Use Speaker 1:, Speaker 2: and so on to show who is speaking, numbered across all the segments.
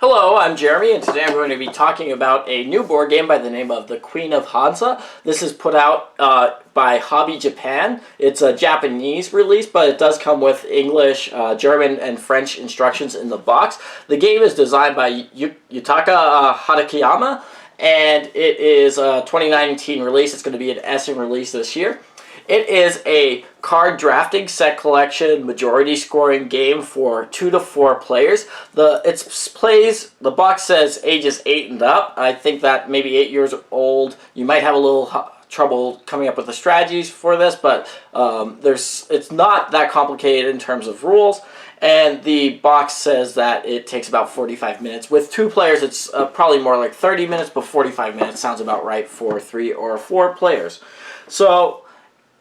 Speaker 1: Hello, I'm Jeremy, and today I'm going to be talking about a new board game by the name of the Queen of Hansa. This is put out by Hobby Japan. It's a Japanese release, but it does come with English, German, and French instructions in the box. The game is designed by Yutaka Hatakeyama, and it is a 2019 release. It's going to be an Essen release this year. It is a card drafting, set collection, majority scoring game for 2 to 4 players. The box says ages 8 and up. I think that maybe 8 years old, you might have a little trouble coming up with the strategies for this, but it's not that complicated in terms of rules. And the box says that it takes about 45 minutes. With 2 players, it's probably more like 30 minutes, but 45 minutes sounds about right for 3 or 4 players. So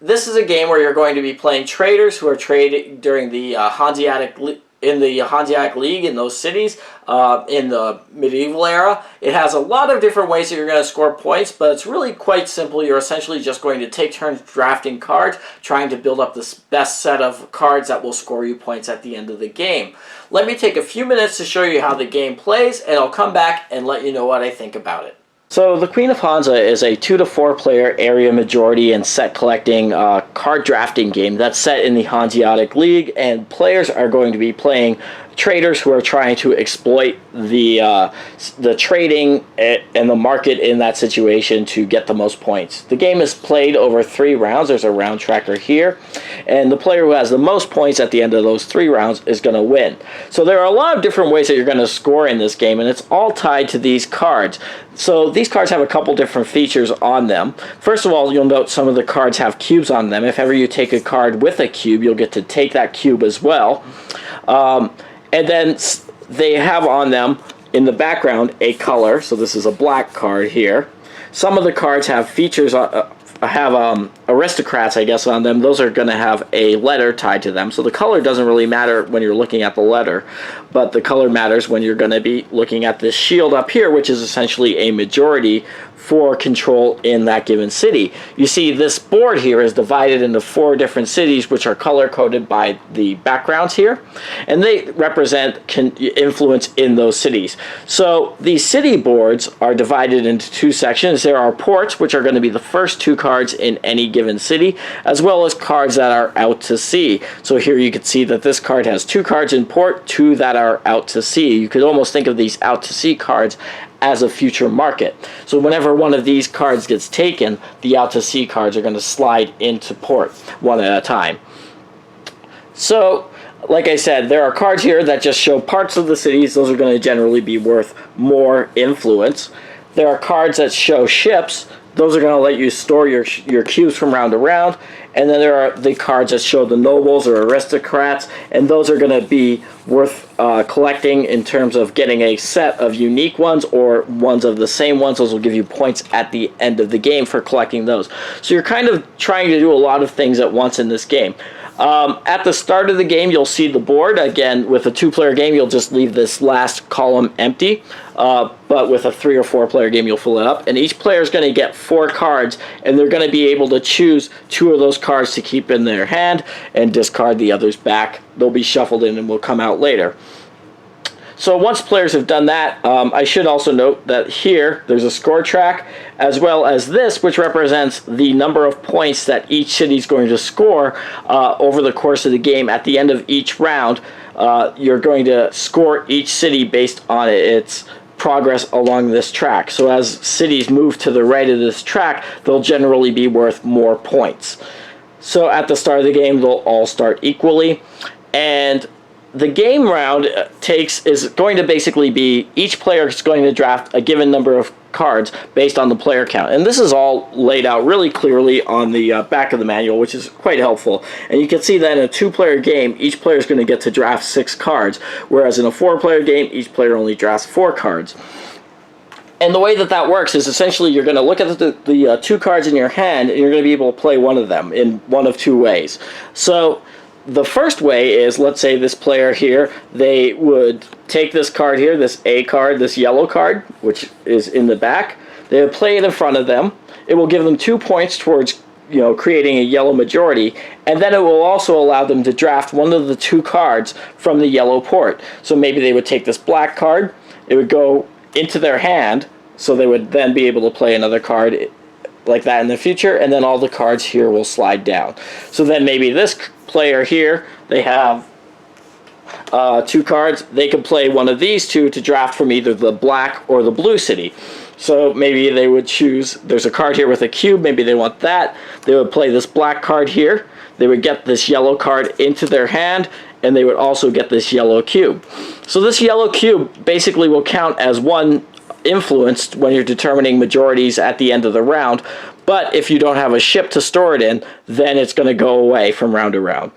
Speaker 1: this is a game where you're going to be playing traders who are trading during the Hanseatic League in those cities in the medieval era. It has a lot of different ways that you're going to score points, but it's really quite simple. You're essentially just going to take turns drafting cards, trying to build up the best set of cards that will score you points at the end of the game. Let me take a few minutes to show you how the game plays, and I'll come back and let you know what I think about it. So the Queen of Hansa is a 2 to 4 player area majority and set collecting card drafting game that's set in the Hanseatic League, and players are going to be playing traders who are trying to exploit the trading and the market in that situation to get the most points. The game is played over 3 rounds. There's a round tracker here, and the player who has the most points at the end of those 3 rounds is going to win. So there are a lot of different ways that you're going to score in this game, and it's all tied to these cards. So these cards have a couple different features on them. First of all, you'll note some of the cards have cubes on them. If ever you take a card with a cube, you'll get to take that cube as well. And then they have on them, in the background, a color. So this is a black card here. Some of the cards have features, have aristocrats, I guess, on them. Those are going to have a letter tied to them. So the color doesn't really matter when you're looking at the letter, but the color matters when you're going to be looking at this shield up here, which is essentially a majority for control in that given city. You see this board here is divided into 4 different cities, which are color-coded by the backgrounds here, and they represent influence in those cities. So these city boards are divided into 2 sections. There are ports, which are going to be the first 2 cards in any given city, as well as cards that are out to sea. So here you can see that this card has 2 cards in port, 2 that are out to sea. You could almost think of these out to sea cards as a future market. So whenever one of these cards gets taken, the out to sea cards are going to slide into port one at a time. So like I said, there are cards here that just show parts of the cities. Those are going to generally be worth more influence. There are cards that show ships. Those are going to let you store your cubes from round to round. And then there are the cards that show the nobles or aristocrats, and those are going to be worth collecting in terms of getting a set of unique ones or ones of the same ones. Those will give you points at the end of the game for collecting those. So you're kind of trying to do a lot of things at once in this game. At the start of the game, you'll see the board. Again, with a 2-player game, you'll just leave this last column empty. But with a 3 or 4-player game, you'll fill it up. And each player is going to get 4 cards, and they're going to be able to choose 2 of those cards to keep in their hand and discard the others back. They'll be shuffled in and will come out later. So once players have done that, I should also note that here there's a score track, as well as this, which represents the number of points that each city is going to score over the course of the game. At the end of each round, you're going to score each city based on its progress along this track. So as cities move to the right of this track, they'll generally be worth more points. So at the start of the game, they'll all start equally, and the game round is going to basically be each player is going to draft a given number of cards based on the player count. And this is all laid out really clearly on the back of the manual, which is quite helpful. And you can see that in a 2-player game, each player is going to get to draft 6 cards, whereas in a 4-player game, each player only drafts 4 cards. And the way that that works is essentially you're going to look at the 2 cards in your hand, and you're going to be able to play one of them in one of 2 ways. So the first way is, let's say this player here, they would take this card here, this A card, this yellow card, which is in the back. They would play it in front of them. It will give them 2 points towards creating a yellow majority, and then it will also allow them to draft one of the 2 cards from the yellow port. So maybe they would take this black card, it would go into their hand, so they would then be able to play another card like that in the future, and then all the cards here will slide down. So then maybe this player here, they have 2 cards. They can play one of these two to draft from either the black or the blue city. So maybe they would choose, there's a card here with a cube, maybe they want that. They would play this black card here. They would get this yellow card into their hand, and they would also get this yellow cube. So this yellow cube basically will count as one influence when you're determining majorities at the end of the round. But if you don't have a ship to store it in, then it's going to go away from round to round.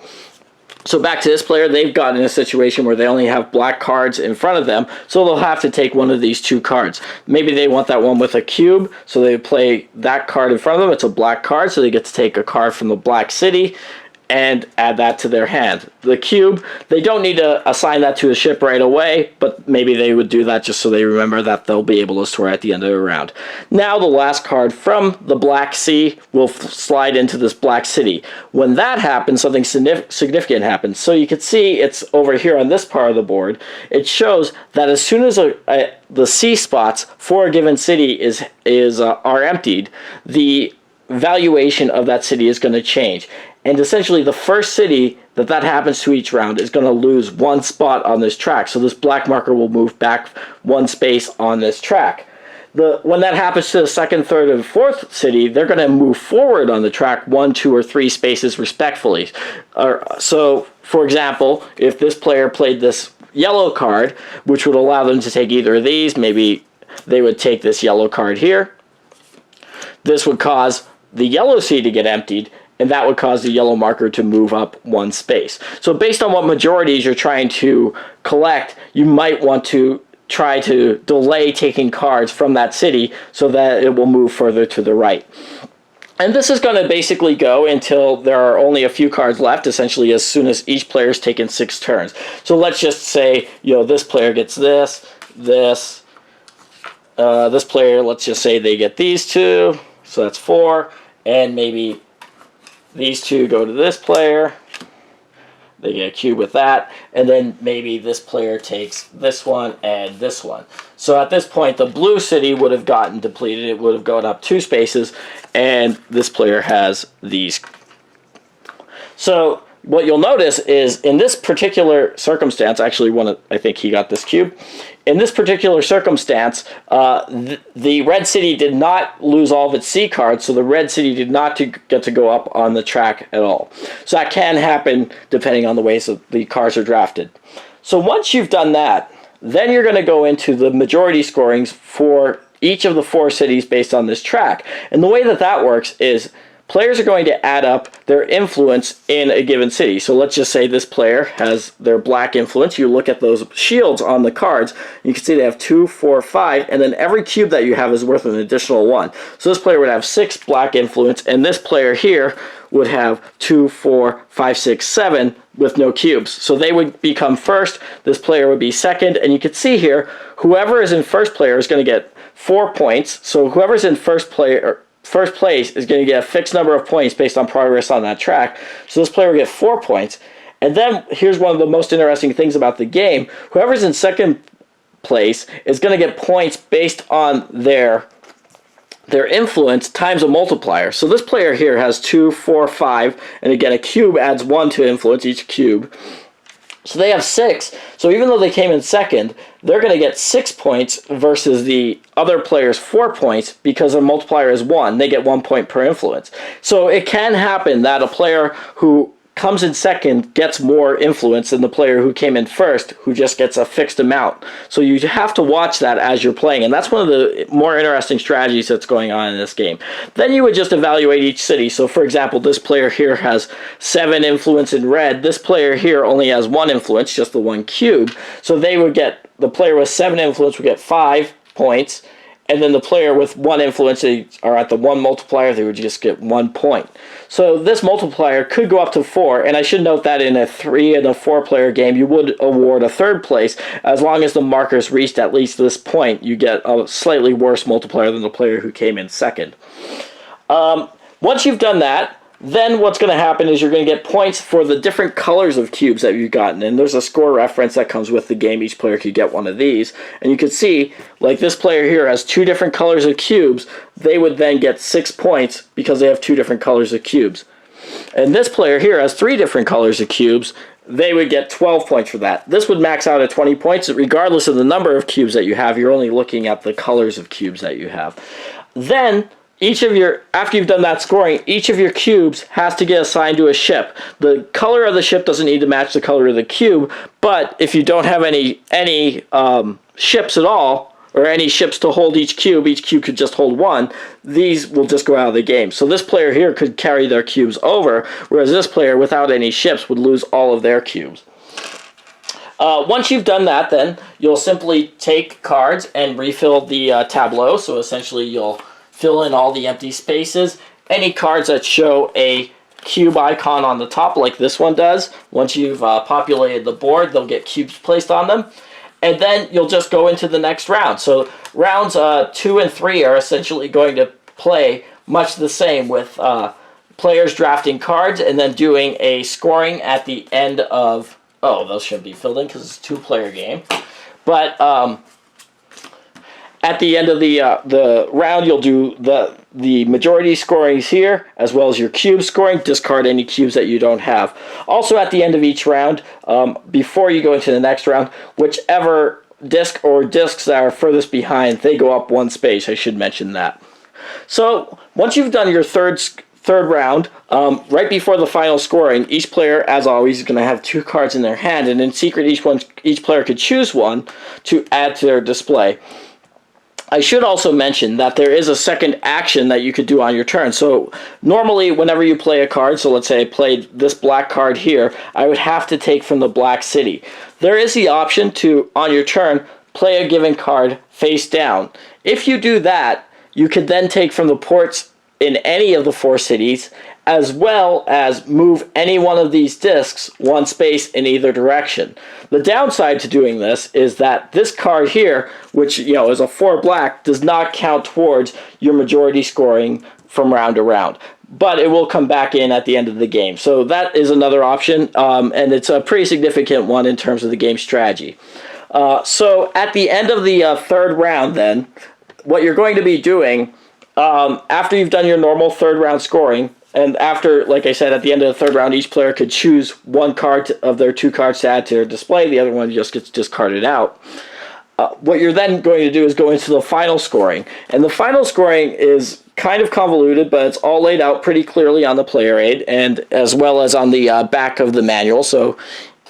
Speaker 1: So back to this player, they've gotten in a situation where they only have black cards in front of them, so they'll have to take one of these 2 cards. Maybe they want that one with a cube, so they play that card in front of them. It's a black card, so they get to take a card from the black city and add that to their hand. The cube, they don't need to assign that to a ship right away, but maybe they would do that just so they remember that they'll be able to store at the end of the round. Now the last card from the Black Sea will slide into this Black City. When that happens, something significant happens. So you can see it's over here on this part of the board. It shows that as soon as the sea spots for a given city are emptied, the valuation of that city is going to change. And essentially the first city that happens to each round is going to lose 1 spot on this track. So this black marker will move back 1 space on this track. When that happens to the 2nd, 3rd, and 4th city, they're going to move forward on the track 1, 2, or 3 spaces respectfully. So, for example, if this player played this yellow card, which would allow them to take either of these, maybe they would take this yellow card here. This would cause the yellow city to get emptied, and that would cause the yellow marker to move up 1 space. So based on what majorities you're trying to collect, you might want to try to delay taking cards from that city so that it will move further to the right. And this is going to basically go until there are only a few cards left, essentially as soon as each player's taken 6 turns. So let's just say, this player gets this player, let's just say they get these 2, so that's 4, and maybe these 2 go to this player. They get a cube with that, and then maybe this player takes this one and this one. So at this point, the blue city would have gotten depleted. It would have gone up 2 spaces, and this player has these. So what you'll notice is in this particular circumstance, actually I think he got this cube. In this particular circumstance, the red city did not lose all of its C cards, so the red city did not get to go up on the track at all. So that can happen depending on the ways that the cards are drafted. So once you've done that, then you're going to go into the majority scorings for each of the 4 cities based on this track. And the way that works is players are going to add up their influence in a given city. So let's just say this player has their black influence. You look at those shields on the cards, you can see they have 2, 4, 5, and then every cube that you have is worth an additional 1. So this player would have 6 black influence, and this player here would have 2, 4, 5, 6, 7 with no cubes. So they would become first, this player would be second, and you can see here, whoever is in first player is going to get 4 points. So whoever's in first place is going to get a fixed number of points based on progress on that track. So this player will get 4 points. And then here's one of the most interesting things about the game. Whoever's in second place is going to get points based on their influence times a multiplier. So this player here has 2, 4, 5, and again a cube adds 1 to influence each cube. So they have 6. So even though they came in second, they're going to get 6 points versus the other player's 4 points because their multiplier is 1. They get 1 point per influence. So it can happen that a player who comes in second gets more influence than the player who came in first, who just gets a fixed amount. So you have to watch that as you're playing, and that's one of the more interesting strategies that's going on in this game. Then you would just evaluate each city. So for example, this player here has 7 influence in red. This player here only has 1 influence, just the 1 cube. So they would get, the player with 7 influence would get 5 points, and then the player with 1 influence, they are at the 1 multiplier, they would just get 1 point. So this multiplier could go up to 4, and I should note that in a 3 and a 4 player game, you would award a third place. As long as the markers reached at least this point, you get a slightly worse multiplier than the player who came in second. Once you've done that, Then what's going to happen is you're going to get points for the different colors of cubes that you've gotten. And there's a score reference that comes with the game. Each player could get one of these. And you can see, like this player here has 2 different colors of cubes. They would then get 6 points because they have 2 different colors of cubes. And this player here has 3 different colors of cubes. They would get 12 points for that. This would max out at 20 points. Regardless of the number of cubes that you have, you're only looking at the colors of cubes that you have. Then, after you've done that scoring, each of your cubes has to get assigned to a ship. The color of the ship doesn't need to match the color of the cube, but if you don't have any ships at all, or any ships to hold each cube could just hold 1, these will just go out of the game. So this player here could carry their cubes over, whereas this player without any ships would lose all of their cubes. Once you've done that, then you'll simply take cards and refill the tableau. So essentially you'll fill in all the empty spaces. Any cards that show a cube icon on the top, like this one does, once you've populated the board, they'll get cubes placed on them. And then you'll just go into the next round. So rounds 2 and 3 are essentially going to play much the same, with players drafting cards and then doing a scoring at the end of... Oh, those should be filled in because it's a 2-player game. But at the end of the round, you'll do the majority scorings here, as well as your cube scoring. Discard any cubes that you don't have. Also, at the end of each round, before you go into the next round, whichever disc or discs that are furthest behind, they go up 1 space. I should mention that. So once you've done your third round, right before the final scoring, each player, as always, is going to have 2 cards in their hand, and in secret, each player could choose one to add to their display. I should also mention that there is a second action that you could do on your turn. So normally whenever you play a card, so let's say I played this black card here, I would have to take from the black city. There is the option to, on your turn, play a given card face down. If you do that, you could then take from the ports in any of the 4 cities, as well as move any one of these discs 1 space in either direction. The downside to doing this is that this card here, which is a 4 black, does not count towards your majority scoring from round to round. But it will come back in at the end of the game. So that is another option, and it's a pretty significant one in terms of the game strategy. So at the end of the 3rd round then, what you're going to be doing, after you've done your normal 3rd round scoring, and after, like I said, at the end of the 3rd round, each player could choose 1 card of their 2 cards to add to their display. The other one just gets discarded out. What you're then going to do is go into the final scoring. And the final scoring is kind of convoluted, but it's all laid out pretty clearly on the player aid, and as well as on the back of the manual. So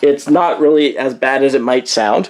Speaker 1: it's not really as bad as it might sound.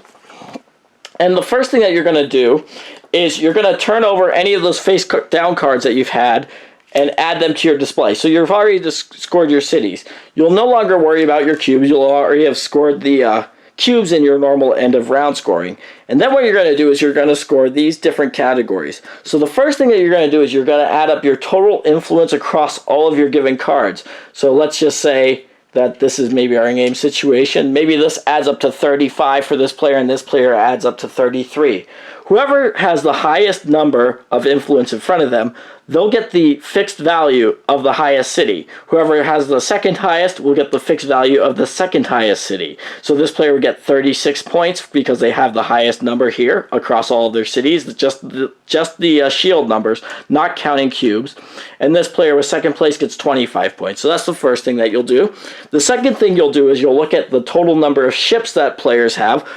Speaker 1: And the first thing that you're going to do is you're going to turn over any of those face down cards that you've had and add them to your display. So you've already scored your cities. You'll no longer worry about your cubes. You'll already have scored the cubes in your normal end of round scoring. And then what you're going to do is you're going to score these different categories. So the first thing that you're going to do is you're going to add up your total influence across all of your given cards. So let's just say that this is maybe our game situation. Maybe this adds up to 35 for this player, and this player adds up to 33. Whoever has the highest number of influence in front of them, they'll get the fixed value of the highest city. Whoever has the second highest will get the fixed value of the second highest city. So this player would get 36 points because they have the highest number here across all of their cities, just the shield numbers, not counting cubes. And this player with second place gets 25 points. So that's the first thing that you'll do. The second thing you'll do is you'll look at the total number of ships that players have.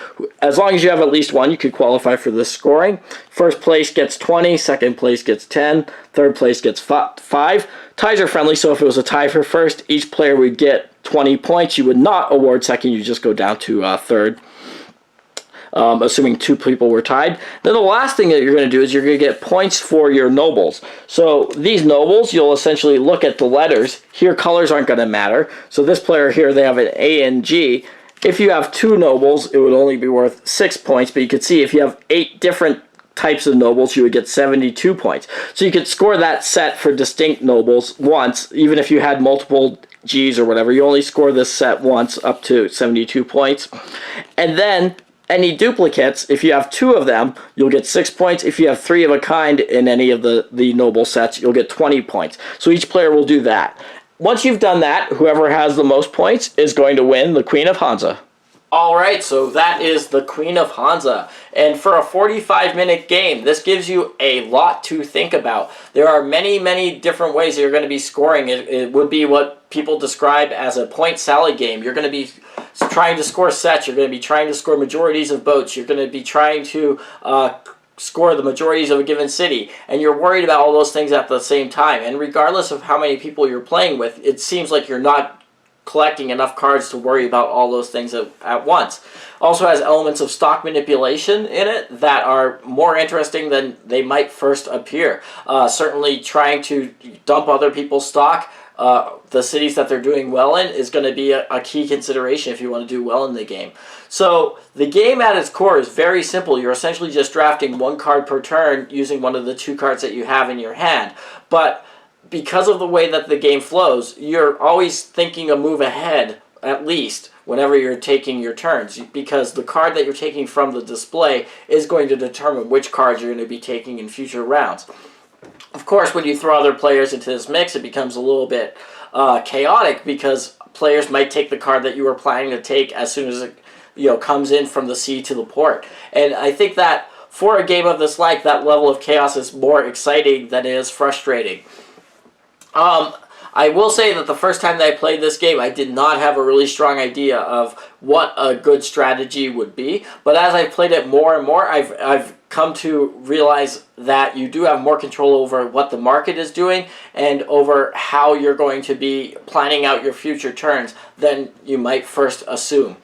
Speaker 1: As long as you have at least 1, you could qualify for this scoring. First place gets 20, second place gets 10, third place gets 5. Ties are friendly, so if it was a tie for first, each player would get 20 points. You would not award second, you just go down to third, assuming 2 people were tied. Then the last thing that you're going to do is you're going to get points for your nobles. So these nobles, you'll essentially look at the letters. Here, colors aren't going to matter. So this player here, they have an A and G. If you have 2 nobles, it would only be worth 6 points, but you could see if you have 8 different types of nobles, you would get 72 points. So you could score that set for distinct nobles once, even if you had multiple Gs or whatever. You only score this set once, up to 72 points. And then any duplicates, if you have 2 of them, you'll get 6 points. If you have 3 of a kind in any of the noble sets, you'll get 20 points. So each player will do that. once you've done that, whoever has the most points is going to win the Queen of Hansa. Alright, so that is the Queen of Hansa. And for a 45-minute game, this gives you a lot to think about. There are many, many different ways that you're going to be scoring. It would be what people describe as a point salad game. You're going to be trying to score sets. You're going to be trying to score majorities of boats. You're going to be trying to score the majorities of a given city. And you're worried about all those things at the same time. And regardless of how many people you're playing with, it seems like you're not collecting enough cards to worry about all those things at once. Also has elements of stock manipulation in it that are more interesting than they might first appear. Certainly trying to dump other people's stock, the cities that they're doing well in, is going to be a key consideration if you want to do well in the game. So the game at its core is very simple. You're essentially just drafting one card per turn using one of the 2 cards that you have in your hand. But because of the way that the game flows, you're always thinking a move ahead, at least, whenever you're taking your turns, because the card that you're taking from the display is going to determine which cards you're going to be taking in future rounds. Of course, when you throw other players into this mix, it becomes a little bit chaotic, because players might take the card that you were planning to take as soon as it comes in from the sea to the port. And I think that for a game of this like, that level of chaos is more exciting than it is frustrating. I will say that the first time that I played this game, I did not have a really strong idea of what a good strategy would be. But as I've played it more and more, I've come to realize that you do have more control over what the market is doing and over how you're going to be planning out your future turns than you might first assume.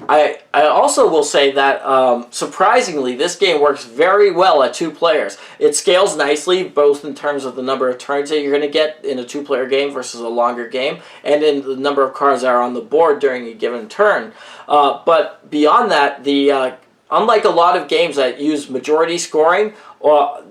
Speaker 1: I also will say that, surprisingly, this game works very well at 2 players. It scales nicely, both in terms of the number of turns that you're going to get in a 2-player game versus a longer game, and in the number of cards that are on the board during a given turn. But beyond that, unlike a lot of games that use majority scoring, or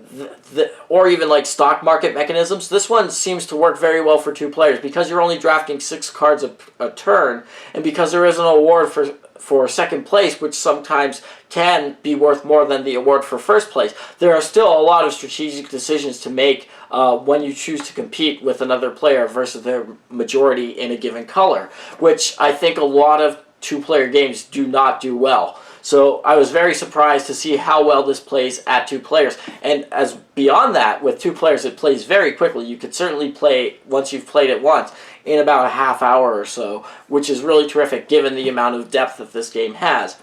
Speaker 1: even like stock market mechanisms, this one seems to work very well for 2 players, because you're only drafting 6 cards a turn, and because there is an award for second place, which sometimes can be worth more than the award for first place. There are still a lot of strategic decisions to make when you choose to compete with another player versus their majority in a given color, which I think a lot of 2-player games do not do well. So I was very surprised to see how well this plays at 2 players. And as beyond that, with 2 players, it plays very quickly. You could certainly play, once you've played it once, in about a half hour or so, which is really terrific given the amount of depth that this game has.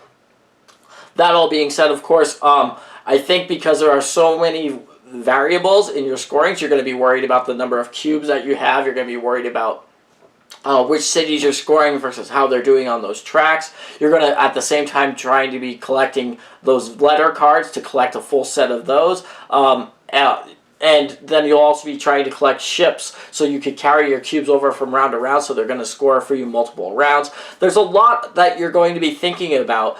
Speaker 1: That all being said, of course, I think because there are so many variables in your scorings, you're going to be worried about the number of cubes that you have. You're going to be worried about which cities you're scoring versus how they're doing on those tracks. You're going to, at the same time, trying to be collecting those letter cards to collect a full set of those. And then you'll also be trying to collect ships so you could carry your cubes over from round to round, so they're going to score for you multiple rounds. There's a lot that you're going to be thinking about.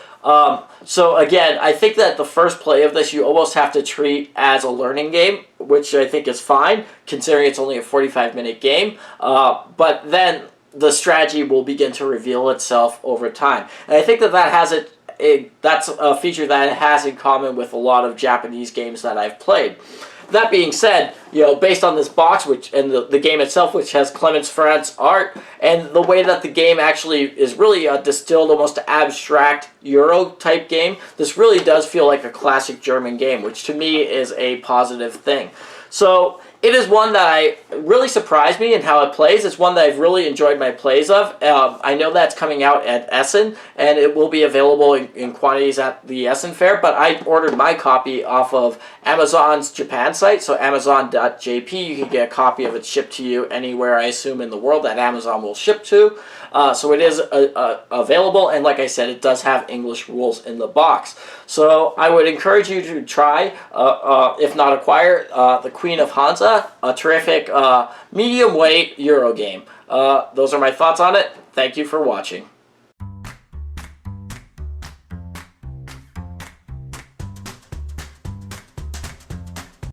Speaker 1: So again, I think that the first play of this you almost have to treat as a learning game, which I think is fine, considering it's only a 45-minute game. But then the strategy will begin to reveal itself over time. And I think that that's a feature that it has in common with a lot of Japanese games that I've played. That being said, based on this box, and the game itself, which has Clemens Ferrand's art, and the way that the game actually is really a distilled, almost abstract Euro-type game, this really does feel like a classic German game, which to me is a positive thing. So it is one that really surprised me in how it plays. It's one that I've really enjoyed my plays of. I know that's coming out at Essen, and it will be available in quantities at the Essen Fair, but I ordered my copy off of Amazon's Japan site, so Amazon.jp. You can get a copy of it shipped to you anywhere, I assume, in the world that Amazon will ship to. So it is available, and like I said, it does have English rules in the box. So I would encourage you to try, if not acquire, the Queen of Hansa, a terrific medium-weight Euro game. Those are my thoughts on it. Thank you for watching.